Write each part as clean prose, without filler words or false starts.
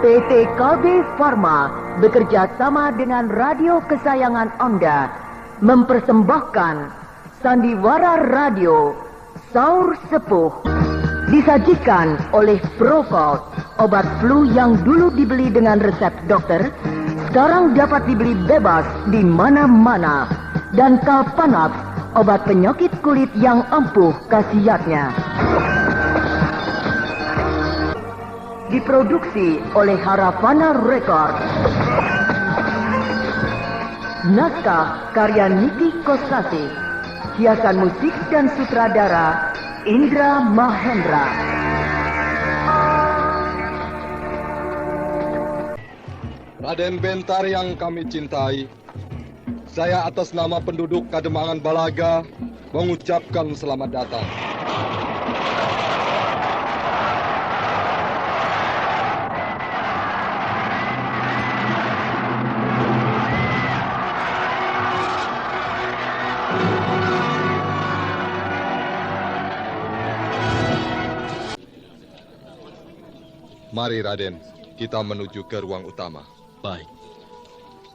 PT KB Pharma bekerja sama dengan radio kesayangan Anda mempersembahkan Sandiwara Radio Saur Sepuh. Disajikan oleh Procold, obat flu yang dulu dibeli dengan resep dokter, sekarang dapat dibeli bebas di mana-mana. Dan Kalpanax, obat penyakit kulit yang ampuh khasiatnya. Diproduksi oleh Haravana Record. Naskah karya Niki Kosasi. Hiasan musik dan sutradara Indra Mahendra. Raden Bentar yang kami cintai, saya atas nama penduduk Kademangan Balaga mengucapkan selamat datang. Mari Raden, kita menuju ke ruang utama. Baik.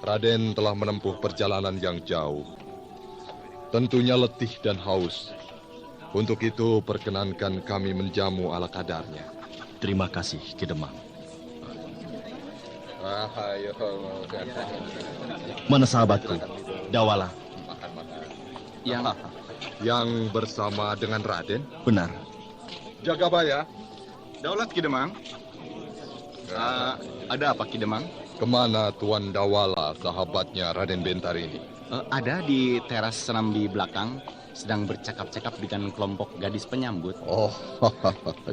Raden telah menempuh perjalanan yang jauh. Tentunya letih dan haus. Untuk itu perkenankan kami menjamu ala kadarnya. Terima kasih, Ki Demang. Mana sahabatku, Dawala? Yang bersama dengan Raden? Benar. Jagabaya. Daulat Ki Demang. Ada apa Ki Demang? Kemana Tuan Dawala, sahabatnya Raden Bentar ini? Ada di teras senam di belakang, sedang bercakap-cakap dengan kelompok gadis penyambut. Oh,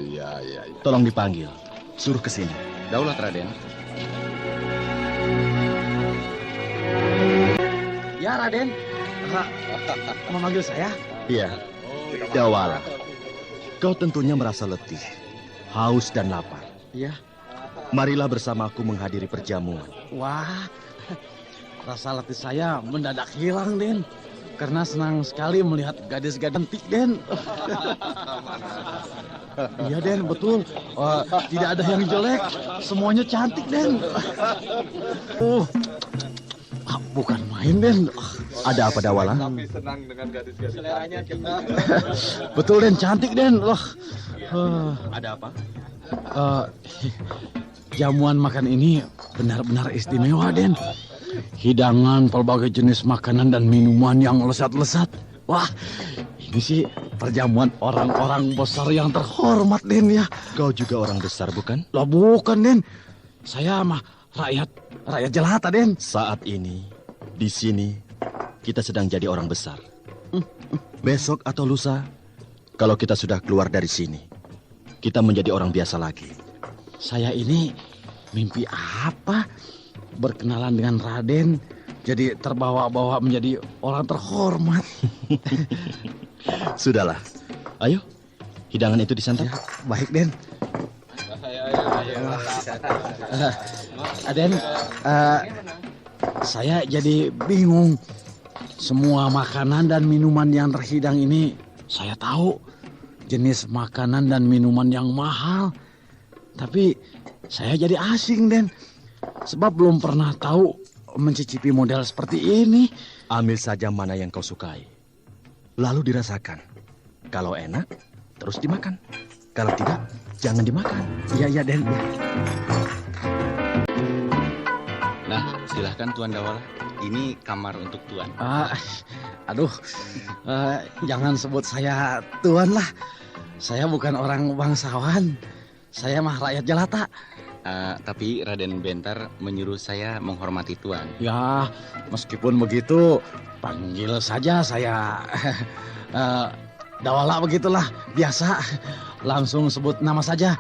iya. Tolong dipanggil, suruh ke sini. Daulat Raden. Ya Raden, memanggil saya? Iya, Dawala. Kau tentunya merasa letih, haus dan lapar. Iya. Marilah bersamaku menghadiri perjamuan. Wah, rasa letih saya mendadak hilang, Den. Karena senang sekali melihat gadis-gadis cantik, Den. Iya, Den, betul. Tidak ada yang jelek, semuanya cantik, Den. Bukan main, Den. Ada apa, Dawala? Tapi senang dengan gadis-gadis. Seleranya tinggi. Betul, Den, cantik, Den. Ada apa? Jamuan makan ini benar-benar istimewa, Den. Hidangan pelbagai jenis makanan dan minuman yang lesat-lesat. Wah, ini sih perjamuan orang-orang besar yang terhormat, Den, ya. Kau juga orang besar, bukan? Lah bukan, Den. Saya mah rakyat jelata, Den. Saat ini, di sini, kita sedang jadi orang besar. Besok atau lusa, kalau kita sudah keluar dari sini, kita menjadi orang biasa lagi. Saya ini mimpi apa? Berkenalan dengan Raden, jadi terbawa-bawa menjadi orang terhormat. Sudahlah, ayo, hidangan itu disantap. Ya, baik, Den. Den, saya jadi bingung. Semua makanan dan minuman yang terhidang ini saya tahu jenis makanan dan minuman yang mahal. Tapi saya jadi asing, Den. Sebab belum pernah tahu mencicipi model seperti ini. Ambil saja mana yang kau sukai, lalu dirasakan. Kalau enak, terus dimakan. Kalau tidak, jangan dimakan. Iya, Den. Nah, silahkan Tuan Dawala. Ini kamar untuk Tuan. Jangan sebut saya Tuan lah. Saya bukan orang bangsawan. Saya mah rakyat jelata. Tapi Raden Bentar menyuruh saya menghormati Tuan. Ya, meskipun begitu, panggil saja saya. Dawala begitulah, biasa. Langsung sebut nama saja.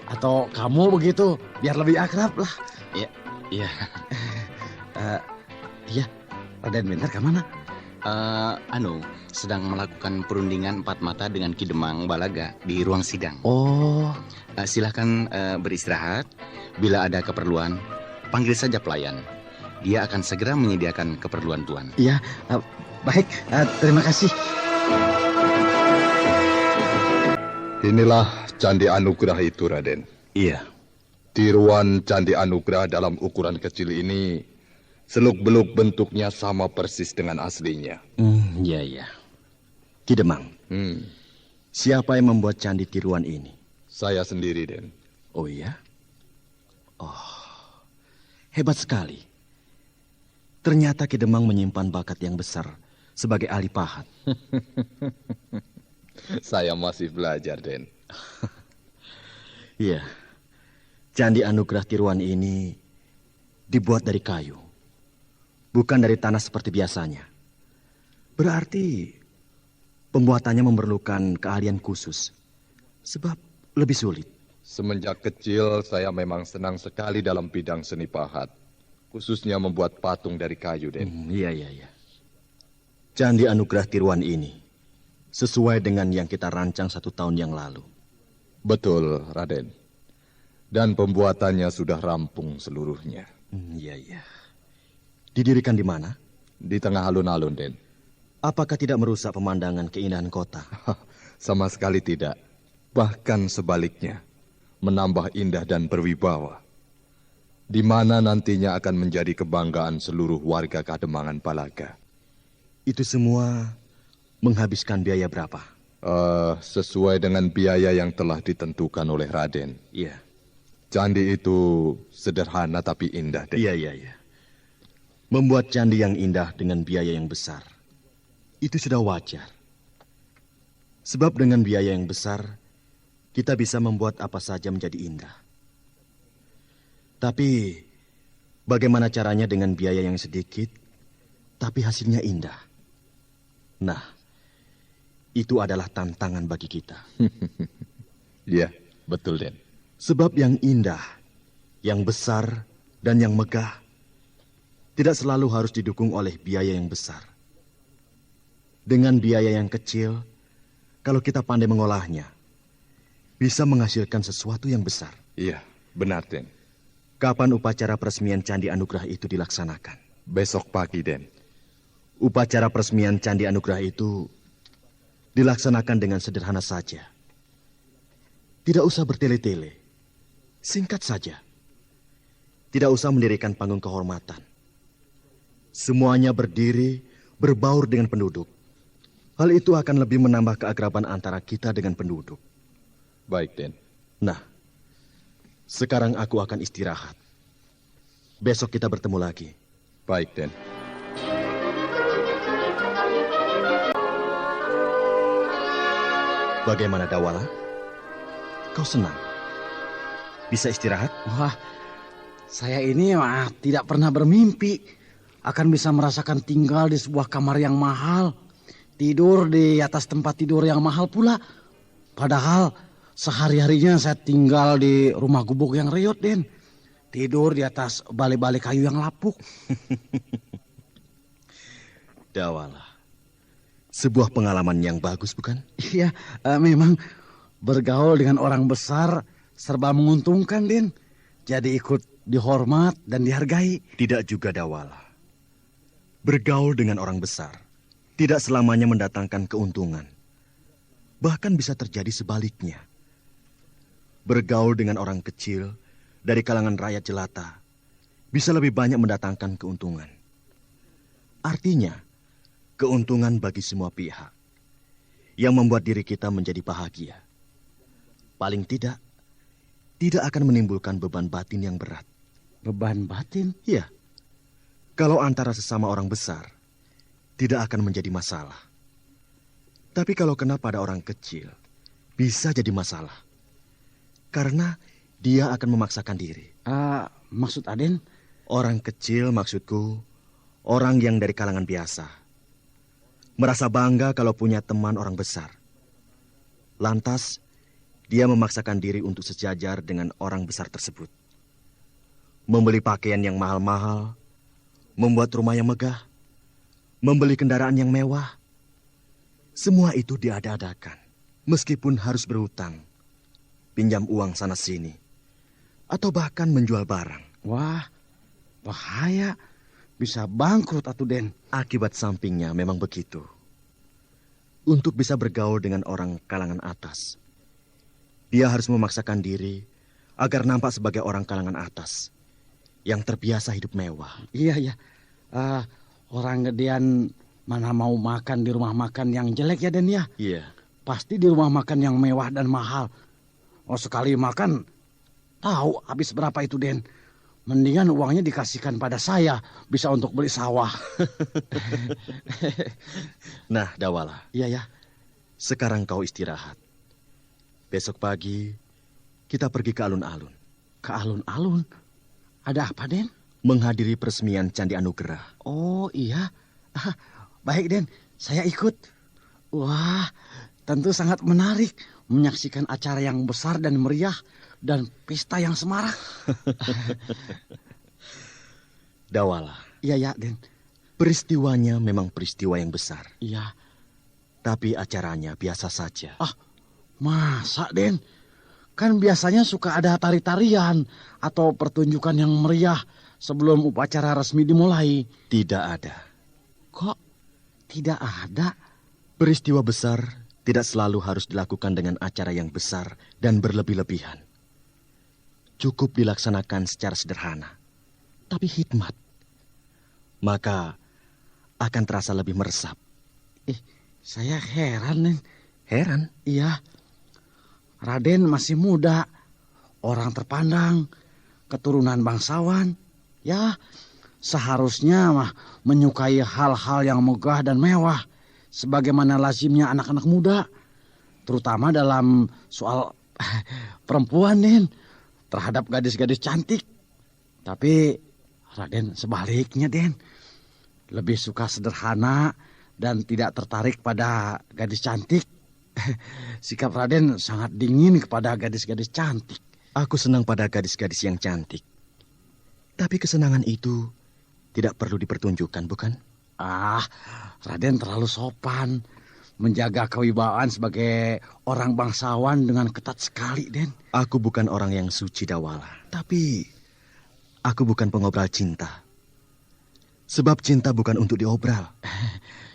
Atau kamu begitu, biar lebih akrab lah. Iya. Iya, Raden Bentar kemana? Sedang melakukan perundingan empat mata dengan Ki Demang Balaga di ruang sidang. Oh, silahkan beristirahat. Bila ada keperluan, panggil saja pelayan. Dia akan segera menyediakan keperluan Tuan. Iya, baik. Terima kasih. Inilah candi anugerah itu, Raden. Iya, Tiruan Candi Anugrah dalam ukuran kecil ini seluk-beluk bentuknya sama persis dengan aslinya. Iya. Ki Demang, siapa yang membuat candi tiruan ini? Saya sendiri, Den. Oh iya? Oh, hebat sekali. Ternyata Ki Demang menyimpan bakat yang besar sebagai ahli pahat. Saya masih belajar, Den. Iya. Candi Anugrah Tiruan ini dibuat dari kayu. Bukan dari tanah seperti biasanya. Berarti pembuatannya memerlukan keahlian khusus. Sebab lebih sulit. Semenjak kecil saya memang senang sekali dalam bidang seni pahat. Khususnya membuat patung dari kayu, Den. Iya. Candi Anugrah Tiruan ini sesuai dengan yang kita rancang 1 tahun yang lalu. Betul, Raden. Dan pembuatannya sudah rampung seluruhnya. Iya. Didirikan di mana? Di tengah alun-alun, Den. Apakah tidak merusak pemandangan keindahan kota? Sama sekali tidak. Bahkan sebaliknya, menambah indah dan berwibawa. Di mana nantinya akan menjadi kebanggaan seluruh warga Kademangan Balaga. Itu semua menghabiskan biaya berapa? Sesuai dengan biaya yang telah ditentukan oleh Raden. Iya. Candi itu sederhana tapi indah, Den. Iya. Membuat candi yang indah dengan biaya yang besar, itu sudah wajar. Sebab dengan biaya yang besar, kita bisa membuat apa saja menjadi indah. Tapi, bagaimana caranya dengan biaya yang sedikit, tapi hasilnya indah? Nah, itu adalah tantangan bagi kita. Iya, betul, Den. Sebab yang indah, yang besar, dan yang megah tidak selalu harus didukung oleh biaya yang besar. Dengan biaya yang kecil, kalau kita pandai mengolahnya, bisa menghasilkan sesuatu yang besar. Iya, benar, Den. Kapan upacara peresmian Candi Anugrah itu dilaksanakan? Besok pagi, Den. Upacara peresmian Candi Anugrah itu dilaksanakan dengan sederhana saja. Tidak usah bertele-tele. Singkat saja. Tidak usah mendirikan panggung kehormatan. Semuanya berdiri, berbaur dengan penduduk. Hal itu akan lebih menambah keakraban antara kita dengan penduduk. Baik, Den. Nah, sekarang aku akan istirahat. Besok kita bertemu lagi. Baik, Den. Bagaimana, Dawala? Kau senang? Bisa istirahat? Wah, saya ini tidak pernah bermimpi akan bisa merasakan tinggal di sebuah kamar yang mahal. Tidur di atas tempat tidur yang mahal pula. Padahal sehari-harinya saya tinggal di rumah gubuk yang reot, Den. Tidur di atas balai-balai kayu yang lapuk. Dawala, sebuah pengalaman yang bagus, bukan? Iya, memang bergaul dengan orang besar serba menguntungkan, Den. Jadi ikut dihormat dan dihargai. Tidak juga, Dawala. Bergaul dengan orang besar tidak selamanya mendatangkan keuntungan. Bahkan bisa terjadi sebaliknya. Bergaul dengan orang kecil dari kalangan rakyat jelata bisa lebih banyak mendatangkan keuntungan. Artinya, keuntungan bagi semua pihak yang membuat diri kita menjadi bahagia. Paling tidak akan menimbulkan beban batin yang berat. Beban batin? Ya, kalau antara sesama orang besar, tidak akan menjadi masalah. Tapi kalau kena pada orang kecil, bisa jadi masalah. Karena dia akan memaksakan diri. Maksud Aden? Orang kecil maksudku, orang yang dari kalangan biasa. Merasa bangga kalau punya teman orang besar. Lantas, dia memaksakan diri untuk sejajar dengan orang besar tersebut. Membeli pakaian yang mahal-mahal, membuat rumah yang megah, membeli kendaraan yang mewah. Semua itu diada-adakan, meskipun harus berhutang, pinjam uang sana-sini, atau bahkan menjual barang. Wah, bahaya. Bisa bangkrut atuh, Den. Akibat sampingnya memang begitu. Untuk bisa bergaul dengan orang kalangan atas, dia harus memaksakan diri agar nampak sebagai orang kalangan atas yang terbiasa hidup mewah. Iya, iya. Orang gedean mana mau makan di rumah makan yang jelek ya, Den ya? Iya. Pasti di rumah makan yang mewah dan mahal. Oh, sekali makan, tahu habis berapa itu, Den. Mendingan uangnya dikasihkan pada saya, bisa untuk beli sawah. Nah, Dawala, Iya, ya. sekarang kau istirahat. Besok pagi kita pergi ke alun-alun. Ke alun-alun? Ada apa, Den? Menghadiri peresmian Candi Anugerah. Oh, iya. Baik, Den. Saya ikut. Wah, tentu sangat menarik menyaksikan acara yang besar dan meriah dan pesta yang semarak. Dawala, Iya, ya, Den. peristiwanya memang peristiwa yang besar. Iya. Tapi acaranya biasa saja. Masa, Den? Kan biasanya suka ada tari-tarian atau pertunjukan yang meriah sebelum upacara resmi dimulai. Tidak ada. Kok tidak ada? Peristiwa besar tidak selalu harus dilakukan dengan acara yang besar dan berlebih-lebihan. Cukup dilaksanakan secara sederhana, tapi hikmat. Maka akan terasa lebih meresap. Saya heran, Den. Heran? Iya. Raden masih muda, orang terpandang, keturunan bangsawan. Ya, seharusnya mah menyukai hal-hal yang megah dan mewah, sebagaimana lazimnya anak-anak muda, terutama dalam soal perempuan, Den, terhadap gadis-gadis cantik. Tapi Raden sebaliknya, Den, lebih suka sederhana dan tidak tertarik pada gadis cantik. Sikap Raden sangat dingin kepada gadis-gadis cantik. Aku senang pada gadis-gadis yang cantik. Tapi kesenangan itu tidak perlu dipertunjukkan, bukan? Raden terlalu sopan. Menjaga kewibawaan sebagai orang bangsawan dengan ketat sekali, Den. Aku bukan orang yang suci, Dawala. Tapi aku bukan pengobral cinta. Sebab cinta bukan untuk diobral.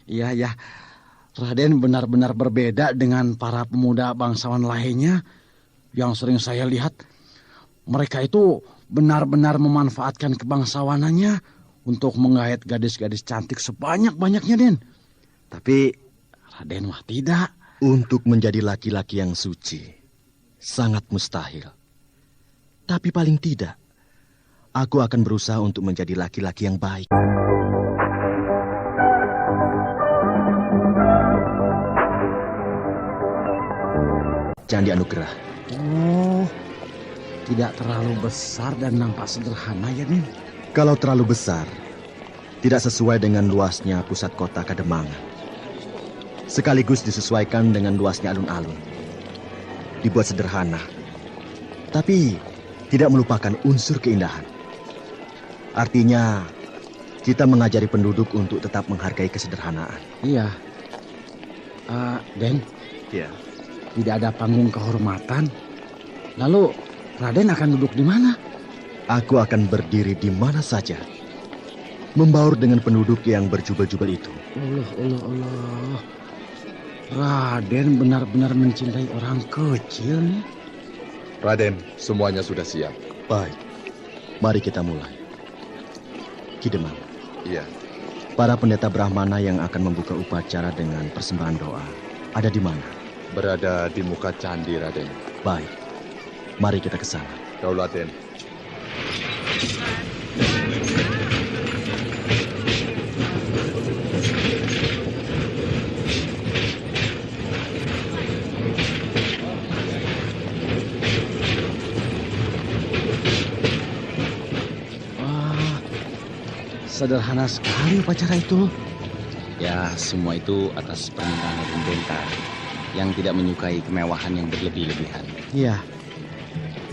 Iya, ya. Raden benar-benar berbeda dengan para pemuda bangsawan lainnya yang sering saya lihat. Mereka itu benar-benar memanfaatkan kebangsawanannya untuk menggait gadis-gadis cantik sebanyak-banyaknya, Den. Tapi Raden mah tidak. Untuk menjadi laki-laki yang suci, sangat mustahil. Tapi paling tidak, aku akan berusaha untuk menjadi laki-laki yang baik. Candi Anugerah. Oh, tidak terlalu besar dan nampak sederhana ya, Den. Kalau terlalu besar, tidak sesuai dengan luasnya pusat kota Kademangan. Sekaligus disesuaikan dengan luasnya alun-alun. Dibuat sederhana, tapi tidak melupakan unsur keindahan. Artinya, kita mengajari penduduk untuk tetap menghargai kesederhanaan. Iya. Den, Ya. tidak ada panggung kehormatan. Lalu Raden akan duduk di mana? Aku akan berdiri di mana saja, membaur dengan penduduk yang berjubel-jubel itu. Allah. Raden benar-benar mencintai orang kecil nih. Raden, semuanya sudah siap. Baik, mari kita mulai. Kidemang, Iya. para pendeta Brahmana yang akan membuka upacara dengan persembahan doa ada di mana? Berada di muka candi, Raden. Baik, mari kita ke sana. Kau, Raden. Sederhana sekali upacara itu. Ya, semua itu atas permintaan Raden Benta yang tidak menyukai kemewahan yang berlebih-lebihan. Iya,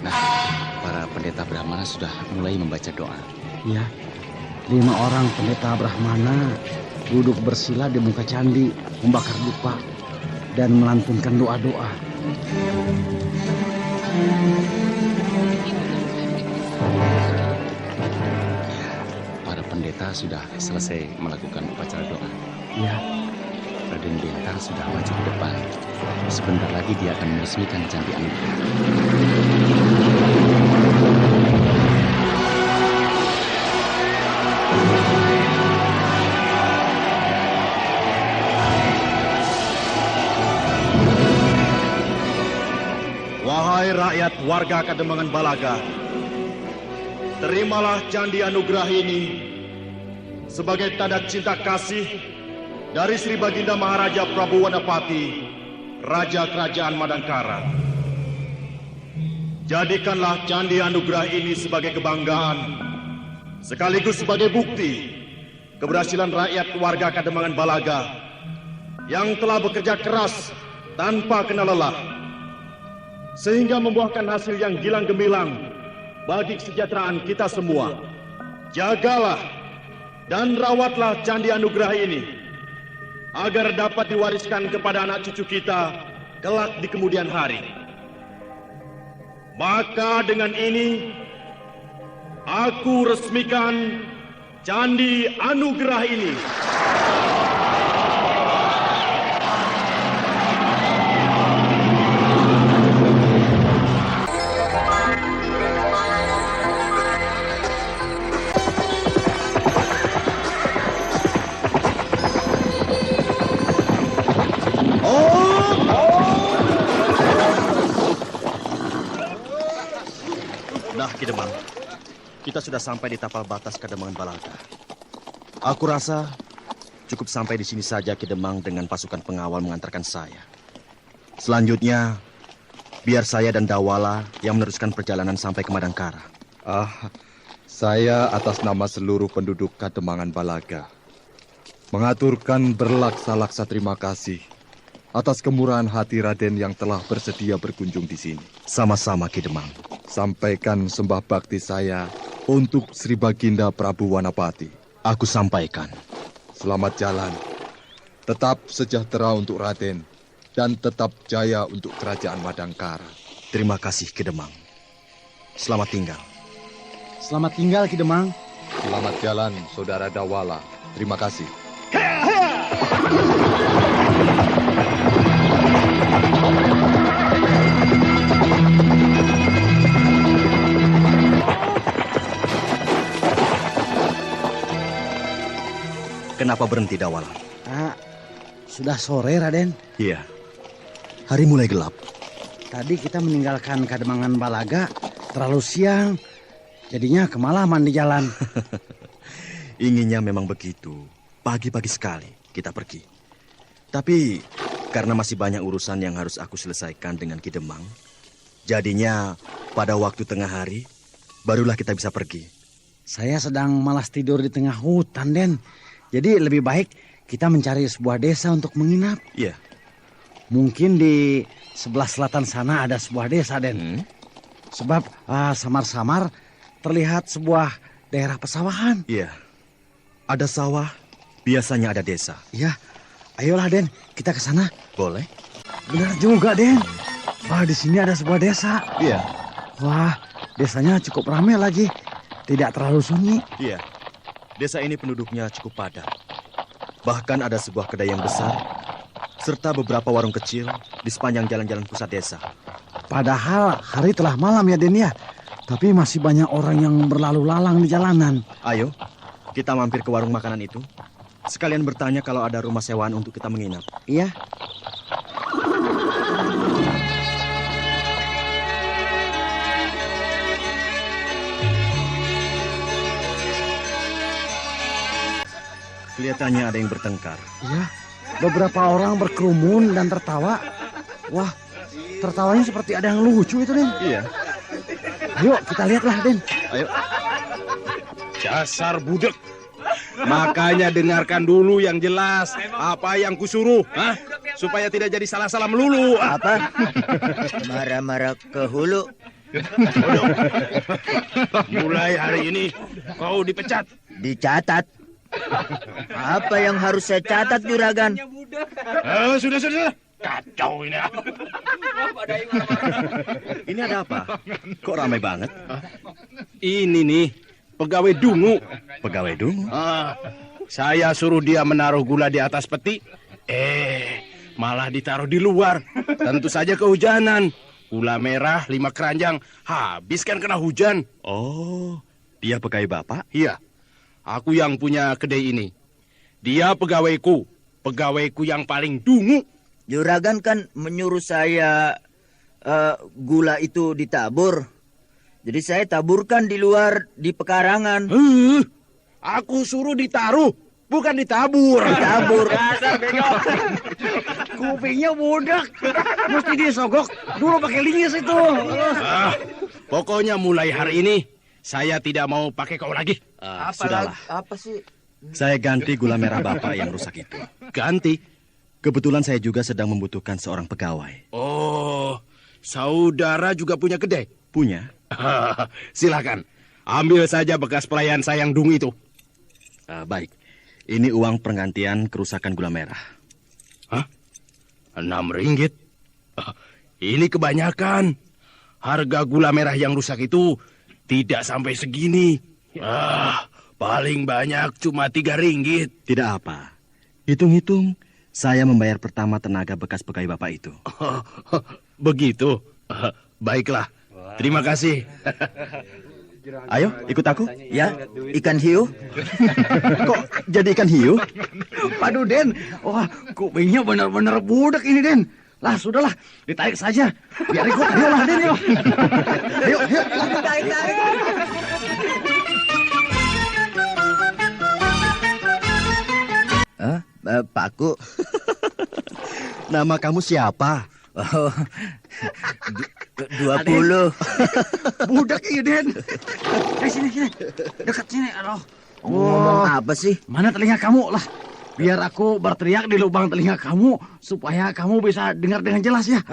Nah, para pendeta Brahmana sudah mulai membaca doa. iya. 5 orang pendeta Brahmana duduk bersila di muka candi, membakar dupa dan melantunkan doa-doa. Para pendeta sudah selesai melakukan upacara doa. Iya. Raden Benta sudah maju ke depan. Sebentar lagi dia akan meresmikan candi Anugerah. warga Kademangan Balaga, terimalah candi anugerah ini sebagai tanda cinta kasih dari Sri Baginda Maharaja Prabu Wanapati, Raja Kerajaan Madangkara. Jadikanlah candi anugerah ini sebagai kebanggaan, sekaligus sebagai bukti keberhasilan rakyat warga Kademangan Balaga yang telah bekerja keras tanpa kenal lelah, sehingga membuahkan hasil yang gilang gemilang bagi kesejahteraan kita semua. Jagalah dan rawatlah candi anugerah ini agar dapat diwariskan kepada anak cucu kita kelak di kemudian hari. Maka dengan ini aku resmikan candi anugerah ini. Nah, Ki Demang, kita sudah sampai di tapal batas Kademangan Balaga. Aku rasa cukup sampai di sini saja Ki Demang dengan pasukan pengawal mengantarkan saya. Selanjutnya, biar saya dan Dawala yang meneruskan perjalanan sampai ke Madangkara. Saya atas nama seluruh penduduk Kademangan Balaga mengaturkan berlaksa-laksa terima kasih atas kemurahan hati Raden yang telah bersedia berkunjung di sini. Sama-sama, Ki Demang. Sampaikan sembah bakti saya untuk Sri Baginda Prabu Wanapati. Aku sampaikan. Selamat jalan. Tetap sejahtera untuk Raden dan tetap jaya untuk Kerajaan Madangkara. Terima kasih, Ki Demang. Selamat tinggal. Selamat tinggal, Ki Demang. Selamat jalan, Saudara Dawala. Terima kasih. Kenapa berhenti, Dawala? Sudah sore, Raden. Iya. Hari mulai gelap. Tadi kita meninggalkan Kademangan Balaga terlalu siang. Jadinya kemalaman di jalan. Inginnya memang begitu. Pagi-pagi sekali kita pergi. Tapi karena masih banyak urusan yang harus aku selesaikan dengan Ki Demang, jadinya pada waktu tengah hari barulah kita bisa pergi. Saya sedang malas tidur di tengah hutan, Den. Jadi lebih baik kita mencari sebuah desa untuk menginap. Iya. Mungkin di sebelah selatan sana ada sebuah desa, Den. Sebab samar-samar terlihat sebuah daerah pesawahan. Iya. Ada sawah, biasanya ada desa. Iya. Ayolah, Den, kita ke sana. Boleh? Benar juga, Den. Wah, di sini ada sebuah desa. Iya. Wah, desanya cukup ramai lagi. Tidak terlalu sunyi. Iya. Desa ini penduduknya cukup padat. Bahkan ada sebuah kedai yang besar, serta beberapa warung kecil di sepanjang jalan-jalan pusat desa. Padahal hari telah malam ya, Den ya. Tapi masih banyak orang yang berlalu lalang di jalanan. Ayo, kita mampir ke warung makanan itu. Sekalian bertanya kalau ada rumah sewaan untuk kita menginap. Iya. Kelihatannya ada yang bertengkar. Iya, beberapa orang berkerumun dan tertawa. Wah, tertawanya seperti ada yang lucu itu, Den. Iya. Ayo, kita lihatlah, Den. Ayo. Dasar budek. Makanya dengarkan dulu yang jelas apa yang kusuruh, supaya tidak jadi salah-salah melulu. Apa? Marah-marah ke hulu. Mulai hari ini kau dipecat. Dicatat. Apa yang harus saya catat, Juragan? Sudah. Kacau ini. Ini ada apa? Kok ramai banget? Ini nih, pegawai dungu. Pegawai dungu? Saya suruh dia menaruh gula di atas peti. Malah ditaruh di luar. Tentu saja kehujanan. Gula merah 5 keranjang. Habis kan kena hujan. Oh, dia pegawai Bapak? Iya. Aku yang punya kedai ini. Dia pegawaiku yang paling dungu. Juragan kan menyuruh saya gula itu ditabur. Jadi saya taburkan di luar di pekarangan. Aku suruh ditaruh, bukan ditabur. Ditabur. Kupingnya budak. Mesti disogok dulu pakai linggis itu. Pokoknya mulai hari ini saya tidak mau pakai kau lagi. Sudahlah. Apa sih? Saya ganti gula merah Bapak yang rusak itu. Ganti. Kebetulan saya juga sedang membutuhkan seorang pegawai. Oh, saudara juga punya kedai? Punya? Silakan, ambil saja bekas pelayan saya yang dungu itu. Baik, ini uang penggantian kerusakan gula merah. Hah? 6 ringgit? Ini kebanyakan. Harga gula merah yang rusak itu tidak sampai segini. Paling banyak cuma 3 ringgit. Tidak apa. Hitung-hitung, saya membayar pertama tenaga bekas pegawai Bapak itu. Begitu? Baiklah. Terima kasih. Ayo, ikut aku. Ya, ikan hiu. Kok jadi ikan hiu? Waduh, Den. Wah, kupingnya benar-benar budak ini, Den. Lah, sudahlah. Ditarik saja. Biar ikut. Ayolah, Den, yuk. Ayo. Tarik. Paku. Nama kamu siapa? Oh, 20. Budak ini, Den. Sini. Dekat sini. Aduh. Ngomong apa sih? Mana telinga kamu? Lah, biar aku berteriak di lubang telinga kamu supaya kamu bisa dengar dengan jelas ya.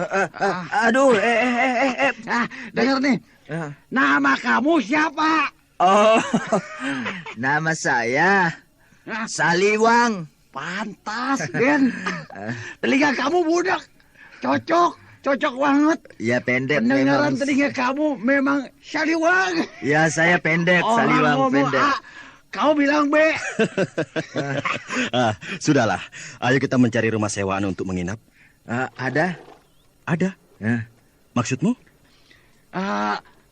Aduh, Dengar nih. Nama kamu siapa? Oh, nama saya Saliwang. Pantas, Den. Telinga kamu budak. Cocok banget. Ya pendek. Pendengaran memang. telinga kamu memang Saliwang. Ya saya pendek, Saliwang ngomong pendek. A, kau bilang B. Sudahlah, ayo kita mencari rumah sewaan untuk menginap. Ada? Ada. Maksudmu?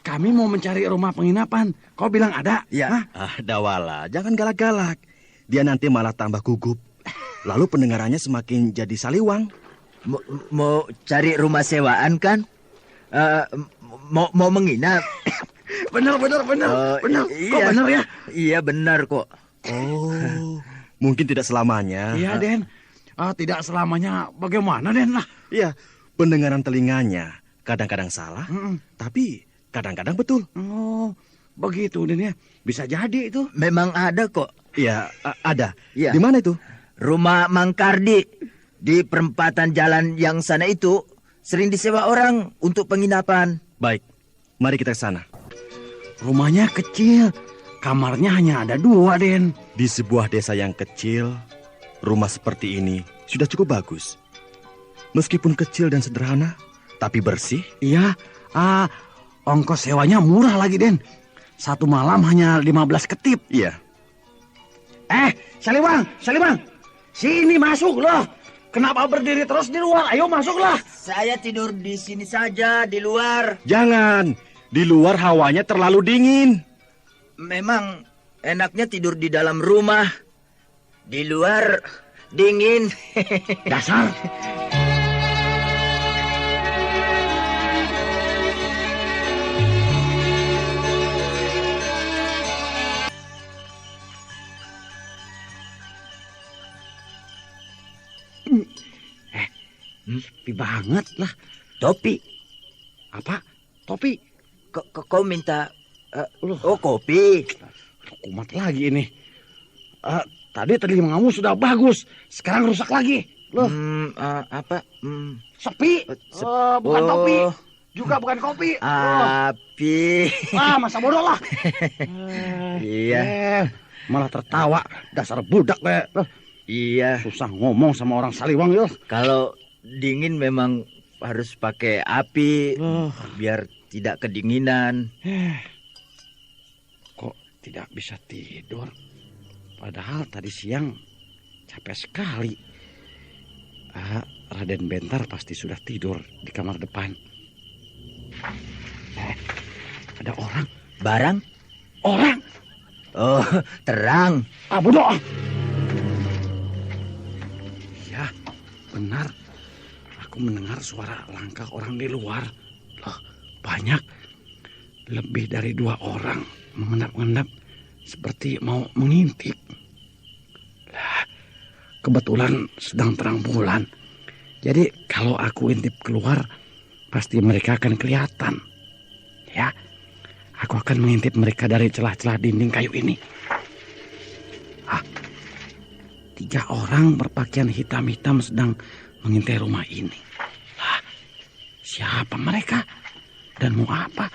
Kami mau mencari rumah penginapan. Kau bilang ada? Ya. Dawala, jangan galak-galak. Dia nanti malah tambah gugup. Lalu pendengarannya semakin jadi Saliwang. Mau cari rumah sewaan kan? Mau menginap? Benar. Kok Iya. benar ya? Iya benar kok. Oh, mungkin tidak selamanya. Iya, Den. Tidak selamanya. Bagaimana, Den? Lah. Iya, pendengaran telinganya kadang-kadang salah, tapi kadang-kadang betul. Oh, begitu, Den ya. Bisa jadi itu. Memang ada kok. Iya, ada. Iya. Di mana itu? Rumah Mang Kardi. Di perempatan jalan yang sana itu sering disewa orang untuk penginapan. Baik, mari kita ke sana. Rumahnya kecil. Kamarnya hanya ada 2, Den. Di sebuah desa yang kecil, rumah seperti ini sudah cukup bagus. Meskipun kecil dan sederhana, tapi bersih. Iya. Ongkos sewanya murah lagi, Den. 1 malam hanya 15 ketip. Iya. Saliwang. Sini masuk loh. Kenapa berdiri terus di luar? Ayo masuklah. Saya tidur di sini saja, di luar. Jangan, di luar hawanya terlalu dingin. Memang enaknya tidur di dalam rumah. Di luar dingin. Dasar. Sepi banget lah. Topi. Apa? Topi? Kau minta kopi. Kumat lagi ini. Tadi telingamu sudah bagus. Sekarang rusak lagi. Loh. Sepi. Bukan topi. Juga bukan kopi. Api. Masa bodoh lah. Iya. Malah tertawa. Dasar budak kayak. Iya. Susah ngomong sama orang Saliwang ya. Kalau dingin memang harus pakai api biar tidak kedinginan. Kok tidak bisa tidur? Padahal tadi siang capek sekali. Raden Bentar pasti sudah tidur di kamar depan. Ada orang. Barang? Orang. Oh, terang. Bodoh. Ya, benar. Aku mendengar suara langkah orang di luar. banyak. Lebih dari 2 orang mengendap-endap seperti mau mengintip. Lah, kebetulan sedang terang bulan. Jadi kalau aku intip keluar, pasti mereka akan kelihatan. Ya, aku akan mengintip mereka dari celah-celah dinding kayu ini. 3 orang berpakaian hitam-hitam sedang mengintai rumah ini. Lah, siapa mereka? Dan mau apa?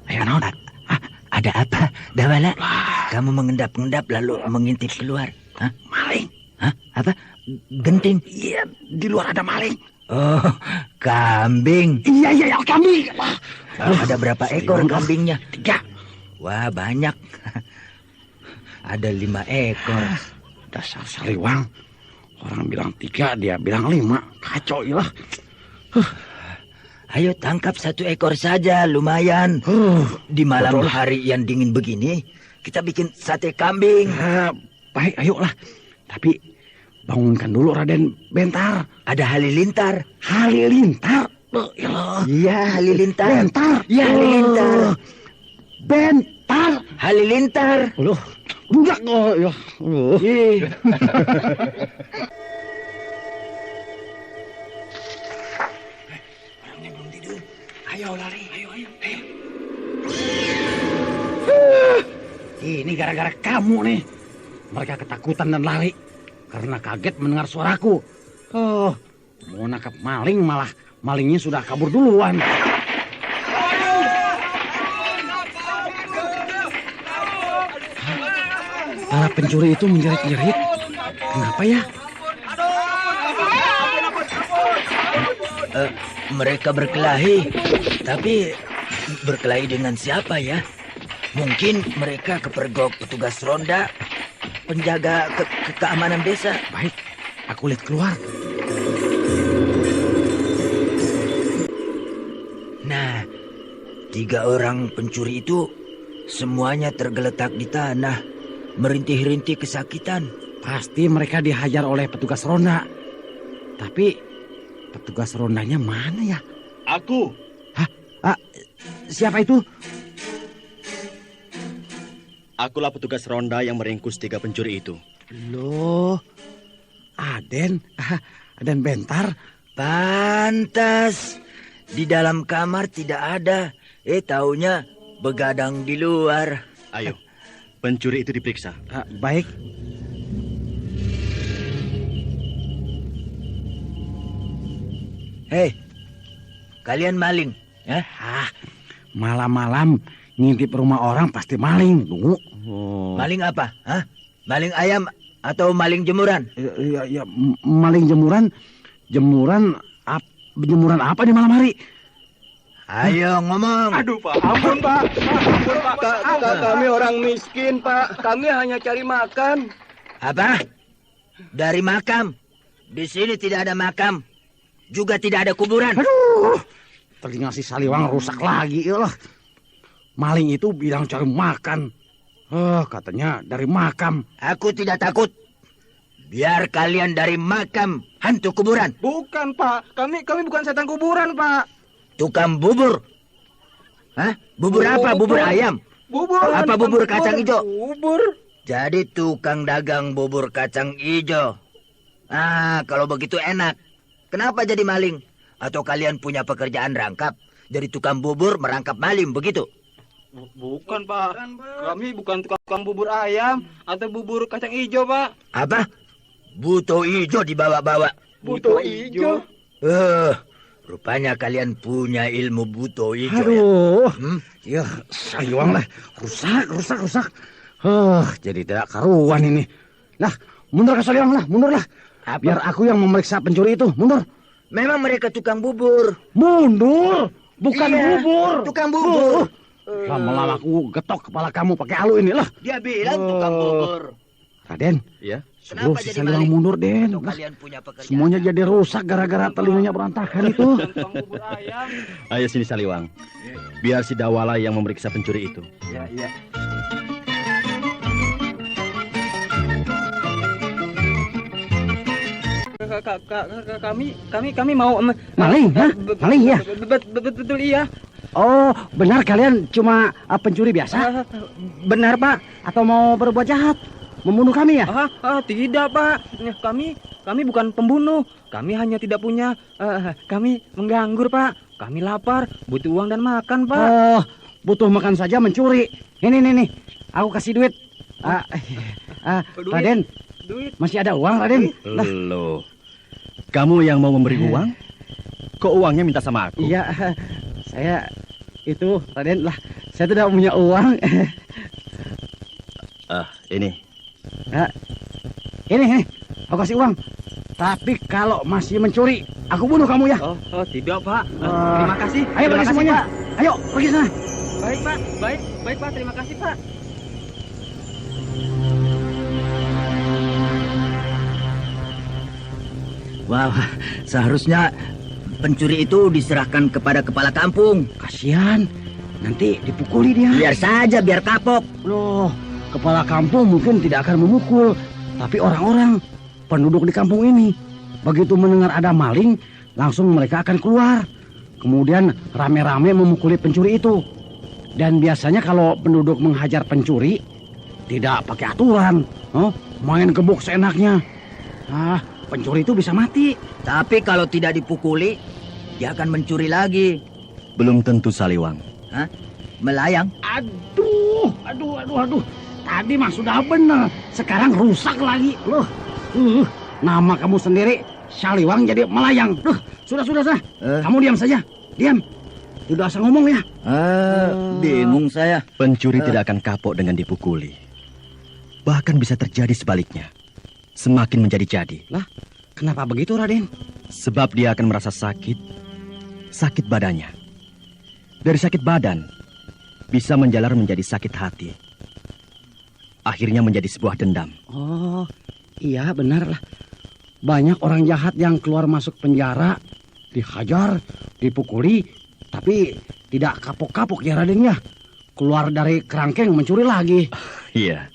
Ayo, non. Ada apa, Dawala? Kamu mengendap-endap lalu mengintip keluar. Hah? Maling. Hah? Apa? Genting? Iya, di luar ada maling. Oh, kambing. Iya, kambing. Ada berapa ekor kambingnya? 3. Wah, banyak. Ada 5 ekor. Dasar Saliwang. Orang bilang 3, dia bilang 5. Kacau lah. Ayo tangkap 1 ekor saja, lumayan. Di malam hari yang dingin begini, kita bikin sate kambing. Baik, ayolah. Tapi bangunkan dulu Raden Bentar. Ada Halilintar. Halilintar? Iya, Halilintar. Bentar? Iya, Halilintar. Bentar? Halilintar. Loh, enggak kok. Ya. Ayo lari, ayo. Ini gara-gara kamu nih. Mereka ketakutan dan lari karena kaget mendengar suaraku. Mau nangkap maling malah malingnya sudah kabur duluan. Para pencuri itu menjerit-jerit. Kenapa ya? Mereka berkelahi, tapi berkelahi dengan siapa ya? Mungkin mereka kepergok petugas ronda, penjaga keamanan desa. Baik, aku lihat keluar. Nah, 3 orang pencuri itu semuanya tergeletak di tanah, merintih-rintih kesakitan. Pasti mereka dihajar oleh petugas ronda. Tapi petugas rondanya mana ya? Aku. Siapa itu? Akulah petugas ronda yang meringkus 3 pencuri itu. Loh, Aden Bentar. Pantas. Di dalam kamar tidak ada. Taunya begadang di luar. Ayo, pencuri itu diperiksa. Baik. Hei, kalian maling, ya? Malam-malam ngintip rumah orang pasti maling, Dungu. Maling apa? Hah? Maling ayam atau maling jemuran? Ya, maling jemuran. Jemuran apa di malam hari? Ayo ngomong. Aduh, Pak. Ampun, Pak. Kami orang miskin, Pak. Kami hanya cari makan. Apa? Dari makam? Di sini tidak ada makam. Juga tidak ada kuburan. Aduh, telinga si Saliwang rusak lagi. Yalah. Maling itu bilang cari makan. Katanya dari makam. Aku tidak takut. Biar kalian dari makam hantu kuburan. Bukan, Pak. Kami bukan setan kuburan, Pak. Tukang bubur. Hah? Bubur apa? Bubur ayam? Bubur. Apa bubur kacang hijau? Bubur. Jadi tukang dagang bubur kacang hijau. Kalau begitu enak. Kenapa jadi maling? Atau kalian punya pekerjaan rangkap? Jadi tukang bubur merangkap maling, begitu? Bukan, Pak. Kami bukan tukang bubur ayam atau bubur kacang hijau, Pak. Apa? Buto hijau dibawa-bawa. Buto hijau? Rupanya kalian punya ilmu buto hijau. Aduh, ya? ya Saliwang lah. Rusak. Jadi tidak karuan ini. Nah, mundur ke Saliwang lah, mundur lah. Biar aku yang memeriksa pencuri itu, mundur. Memang mereka tukang bubur. Mundur, bukan bubur. Tukang bubur. Lama-lama aku getok kepala kamu pakai alu ini lah. Dia bilang tukang bubur. Raden, Ya. suruh si Saliwang mundur, Den. Lah, semuanya jadi rusak gara-gara telinganya berantakan itu. Ayo sini Saliwang. Biar si Dawala yang memeriksa pencuri itu. Iya. Kami mau Maling, hah? Maling ya? Betul iya. Oh, benar kalian cuma pencuri biasa? Benar, Pak. Atau mau berbuat jahat? Membunuh kami ya? Tidak, Pak. Kami bukan pembunuh. Kami hanya tidak punya. Kami menganggur, Pak. Kami lapar, butuh uang dan makan, Pak. Oh, butuh makan saja mencuri. Ini. Aku kasih duit. Raden, Duit. masih ada uang, Raden? Loh, kamu yang mau memberi uang? Kok uangnya minta sama aku? Iya, saya itu, Raden lah. Saya tidak punya uang. Ini. Ini, aku kasih uang. Tapi kalau masih mencuri, aku bunuh kamu ya. Tidak, Pak. Terima kasih. Ayo pergi semuanya. Pak. Ayo pergi sana. Baik, Pak. Baik, Pak. Terima kasih, Pak. Wah, seharusnya pencuri itu diserahkan kepada kepala kampung. Kasihan, nanti dipukuli dia. Biar saja, biar kapok. Loh, kepala kampung mungkin tidak akan memukul, tapi orang-orang penduduk di kampung ini begitu mendengar ada maling, langsung mereka akan keluar. Kemudian rame-rame memukuli pencuri itu. Dan biasanya kalau penduduk menghajar pencuri tidak pakai aturan, main gebuk seenaknya. Pencuri itu bisa mati. Tapi kalau tidak dipukuli, dia akan mencuri lagi. Belum tentu, Saliwang. Hah? Melayang? Aduh. Tadi mah sudah benar, sekarang rusak lagi. Loh, nama kamu sendiri Saliwang jadi melayang. Sudah. Kamu diam saja, diam. Tidak asal ngomong ya. Bingung saya. Pencuri tidak akan kapok dengan dipukuli. Bahkan bisa terjadi sebaliknya. Semakin menjadi-jadi. Lah, kenapa begitu, Raden? Sebab dia akan merasa sakit badannya. Dari sakit badan, bisa menjalar menjadi sakit hati. Akhirnya menjadi sebuah dendam. Oh, iya benar lah. Banyak orang jahat yang keluar masuk penjara, dihajar, dipukuli, tapi tidak kapok-kapok ya Raden ya. Keluar dari kerangkeng mencuri lagi. Iya,